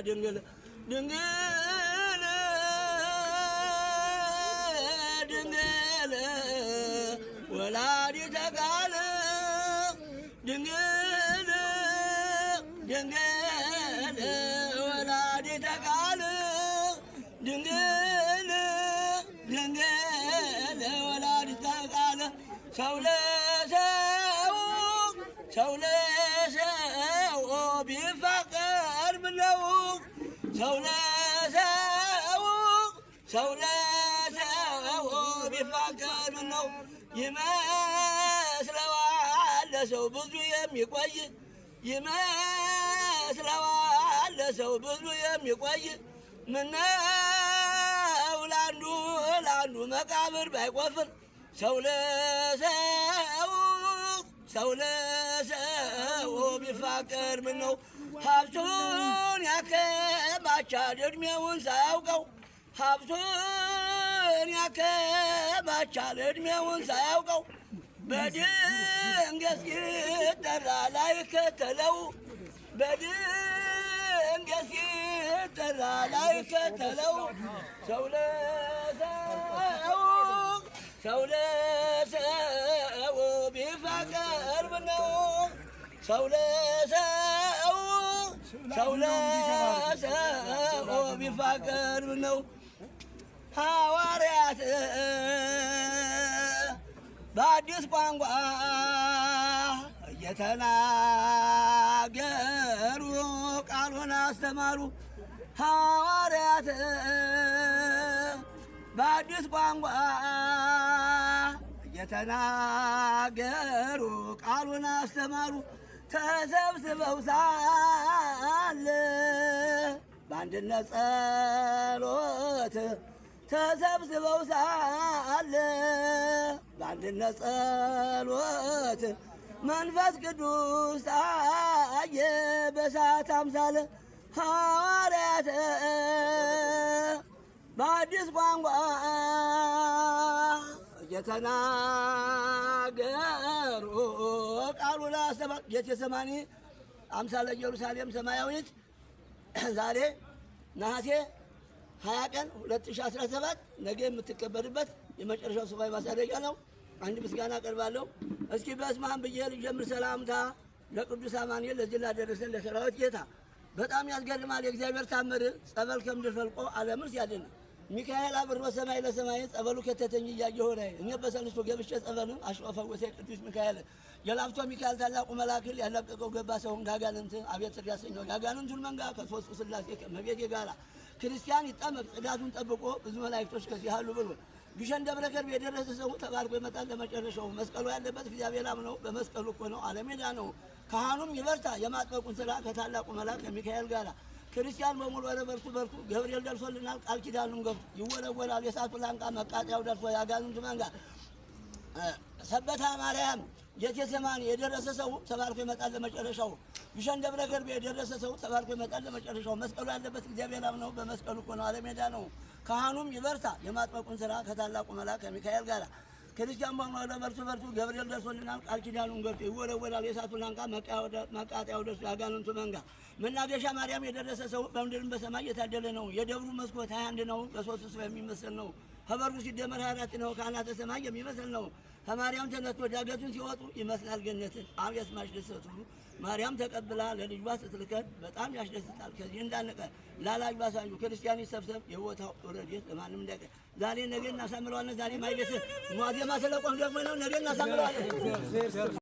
ድንግል ድንግል ድንግል ወላዲተ ቃል ድንግል ድንግል ወላዲተ ቃል ድንግል ድንግል ወላዲተ ቃል ሰው ለሰው ቢፋቀር ምነው ሰው ለሰው ቢፋቀር ምነው ይመስለዋል ለሰው ብዙ የሚቆይ ይመስለዋል ለሰው ብዙ የሚቆይ ምነው ለአንዱ መቃብር ባይቆፍር ሰው ለሰው ቢፋቀር ምነው ሀብቱን ያከማቻል ዕድሜውን ሳያውቀው ሀብቱን ያከማቻል ዕድሜውን ሳያውቀው በድንገት ሲጠራ ላይከተለው በድንገት ሲጠራ ላይከተለው ሰው ለሰው ቢፋቀር ምነው ሰው ለሰው ቢፋቀር ምነው ሐዋርያት በአዲስ ቋንቋ እየተናገሩ ቃሉን አስተማሩ ሐዋርያት በአዲስ ቋንቋ እየተናገሩ ቃሉን አስተማሩ ተሰብስበው ሳለ በአንድነት ጸሎት ተሰብስበው ሳለ በአንድነት ጸሎት መንፈስ ቅዱስ ታየ በእሳት አምሳለ ሐዋርያት በአዲስ ቋንቋ እየተናገሩ ቃሉን አስተማሩ። ጌቴሴማኒ አምሳለ ኢየሩሳሌም ሰማያዊት ዛሬ ነሐሴ 20 ቀን 2017 ነገ የምትከበርበት የመጨረሻው ሱባኤ ማሳደጊያ ነው። አንድ ምስጋና አቀርባለሁ። እስኪ በስመ አብ ብዬ ልጀምር። ሰላምታ ለቅዱስ አማኑኤል ለዚህ ላደረሰን ለሰራዊት ጌታ። በጣም ያስገርማል የእግዚአብሔር ታምር። ጸበል ከምድር ፈልቆ ዓለምን ሲያድን ሚካኤል አብሮ ሰማይ ለሰማይ ጸበሉ ከተተኝ እያየሁ ላይ እኔ በሰልስቱ ገብቼ ጸበልን አሽፈወሰ ቅዱስ ሚካኤል የላፍቶ ሚካኤል ታላቁ መላክል ያለቀቀው ገባ ሰውን ጋጋንንት አቤት ያሰኘው ጋጋንንቱን መንጋ ከሶስቱ ሥላሴ ከመቤቴ ጋራ ክርስቲያን ይጠመቅ ጽዳቱን ጠብቆ ብዙ መላእክቶች ከዚህ አሉ ብሎ ግሸን ደብረ ከርቤ የደረሰ ሰው ተባርኮ ይመጣል ለመጨረሻው። መስቀሉ ያለበት እግዚአብሔር አምነው በመስቀሉ እኮ ነው ዓለሜዳ ነው። ካህኑም ይበርታ የማጥበቁን ስራ ከታላቁ መልአክ ከሚካኤል ጋራ ክርስቲያን በሙሉ ወደ በርቱ ገብርኤል ደርሶልናል። ቃል ኪዳኑን ገብቶ ይወረወራል የእሳቱ ላንቃ መቃጠያው ደርሶ ያጋንንቱ መንጋ ሰበታ ማርያም ጌቴሴማኒ የደረሰ ሰው ተባርኮ ይመጣል ለመጨረሻው። ግሸን ደብረ ከርቤ የደረሰ ሰው ተባርኮ ይመጣል ለመጨረሻው። መስቀሉ ያለበት እግዚአብሔር አምነው በመስቀሉ እኮ ነው ዓለሜዳ ነው። ካህኑም ይበርታ የማጥበቁን ስራ ከታላቁ መልአክ ከሚካኤል ጋር ክርስቲያን በሙሉ ወደ በርቱ ገብርኤል ደርሶልናል። ቃል ኪዳኑን ገብቶ ይወረወራል የእሳቱ ላንቃ መቃጠያው ደርሶ ያጋንንቱ መንጋ መናገሻ ማርያም የደረሰ ሰው በምድርም በሰማይ የታደለ ነው። የደብሩ መስኮት 21 ነው። በሶስቱ ሰው የሚመስል ነው። ከበሩ ሲደመር 24 ነው። ካህናተ ሰማይ የሚመስል ነው። ከማርያም ተነስቶ ዳገቱን ሲወጡ ይመስላል ገነትን። አብ ያስማሽደሰቱ ማርያም ተቀብላ ለልጇ ስትልከን በጣም ያስደስታል። ከዚህ እንዳነቀ ላላጅ ባሳዩ ክርስቲያን ይሰብሰብ የቦታው ረድኤት ለማንም እንደቀ ዛሬ ነገ እናሳምረዋለን። ዛሬ ማይደስ ሟዜማ ስለቆም ደግሞ ነው ነገ እናሳምረዋለን።